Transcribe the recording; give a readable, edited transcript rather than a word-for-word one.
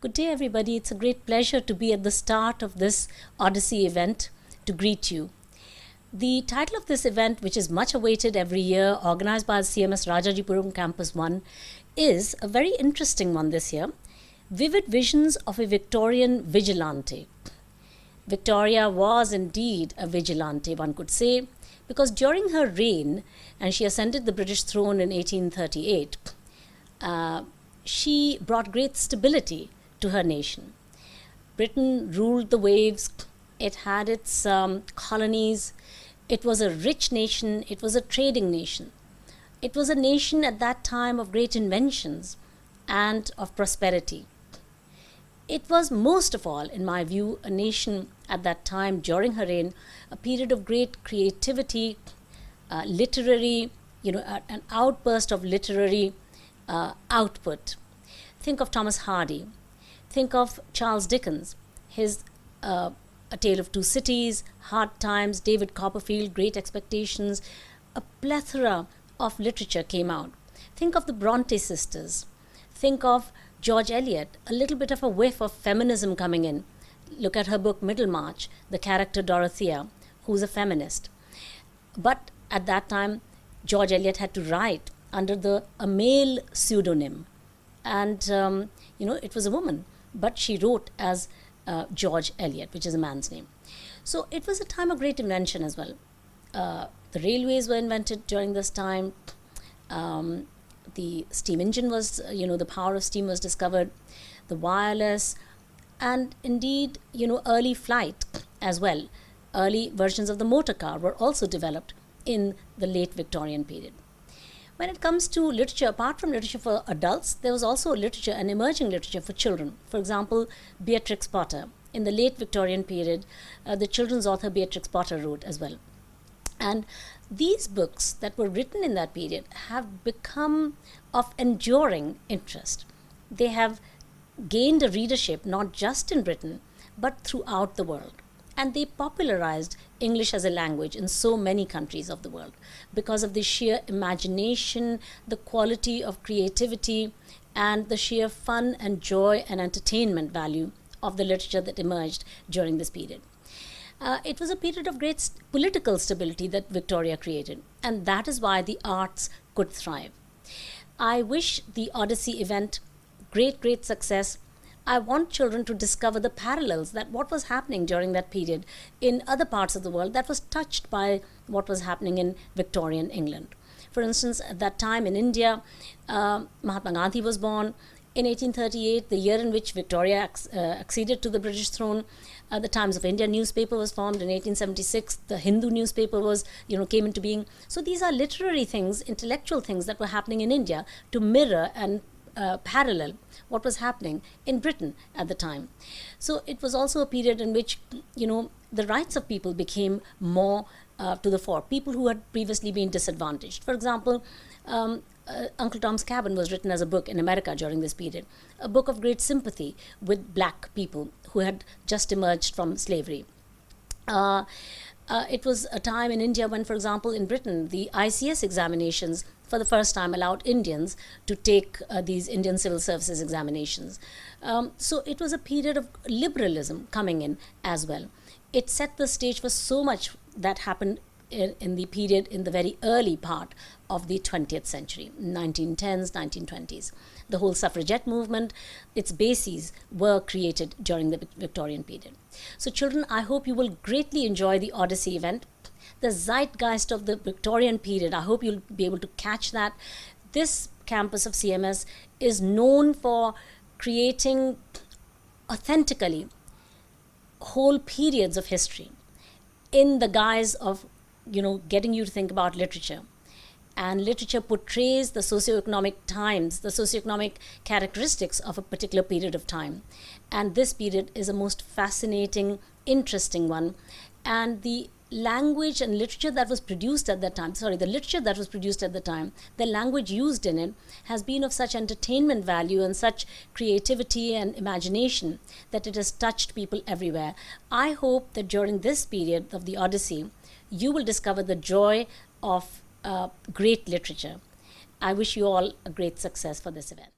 Good day, everybody. It's a great pleasure to be at the start of this Odyssey event to greet you. The title of this event, which is much awaited every year, organized by CMS Rajajipuram Campus 1, is a very interesting one this year. Vivid Visions of a Victorian Vigilante. Victoria was indeed a vigilante, one could say, because during her reign, and she ascended the British throne in 1838, she brought great stability to her nation. Britain ruled the waves, it had its colonies, it was a rich nation, it was a trading nation. It was a nation at that time of great inventions and of prosperity. It was most of all, in my view, a nation at that time during her reign, a period of great creativity, literary, an outburst of literary output. Think of Thomas Hardy. Think of Charles Dickens, his A Tale of Two Cities, Hard Times, David Copperfield, Great Expectations. A plethora of literature came out. Think of the Bronte sisters. Think of George Eliot, a little bit of a whiff of feminism coming in. Look at her book Middlemarch, the character Dorothea, who's a feminist. But at that time, George Eliot had to write under a male pseudonym. And, it was a woman, but she wrote as George Eliot, which is a man's name. So it was a time of great invention as well. The railways were invented during this time. The steam engine was, the power of steam was discovered, the wireless, and indeed, early flight as well. Early versions of the motor car were also developed in the late Victorian period. When it comes to literature, apart from literature for adults, there was also literature and emerging literature for children. For example, Beatrix Potter. In the late Victorian period, the children's author Beatrix Potter wrote as well. And these books that were written in that period have become of enduring interest. They have gained a readership not just in Britain, but throughout the world. And they popularized English as a language in so many countries of the world because of the sheer imagination, the quality of creativity, and the sheer fun and joy and entertainment value of the literature that emerged during this period. It was a period of great political stability that Victoria created, and that is why the arts could thrive. I wish the Odyssey event great success. I want children to discover the parallels that what was happening during that period in other parts of the world that was touched by what was happening in Victorian England. For instance, at that time in India, Mahatma Gandhi was born. In 1838, the year in which Victoria acceded to the British throne, the Times of India newspaper was formed. In 1876, the Hindu newspaper came into being. So these are literary things, intellectual things that were happening in India to mirror and parallel what was happening in Britain at the time. So it was also a period in which, the rights of people became more to the fore. People who had previously been disadvantaged. For example, Uncle Tom's Cabin was written as a book in America during this period, a book of great sympathy with black people who had just emerged from slavery. It was a time in India when, for example, in Britain, the ICS examinations for the first time allowed Indians to take these Indian Civil Services examinations. So it was a period of liberalism coming in as well. It set the stage for so much that happened in the period, in the very early part of the 20th century, 1910s, 1920s. The whole suffragette movement, its bases were created during the Victorian period. So children, I hope you will greatly enjoy the Odyssey event. The zeitgeist of the Victorian period, I hope you'll be able to catch that. This campus of CMS is known for creating authentically whole periods of history in the guise of getting you to think about literature. And literature portrays the socioeconomic times, the socioeconomic characteristics of a particular period of time. And this period is a most fascinating, interesting one. And the language and literature that was produced at that time, the literature that was produced at the time, the language used in it has been of such entertainment value and such creativity and imagination that it has touched people everywhere. I hope that during this period of the Odyssey, you will discover the joy of great literature. I wish you all a great success for this event.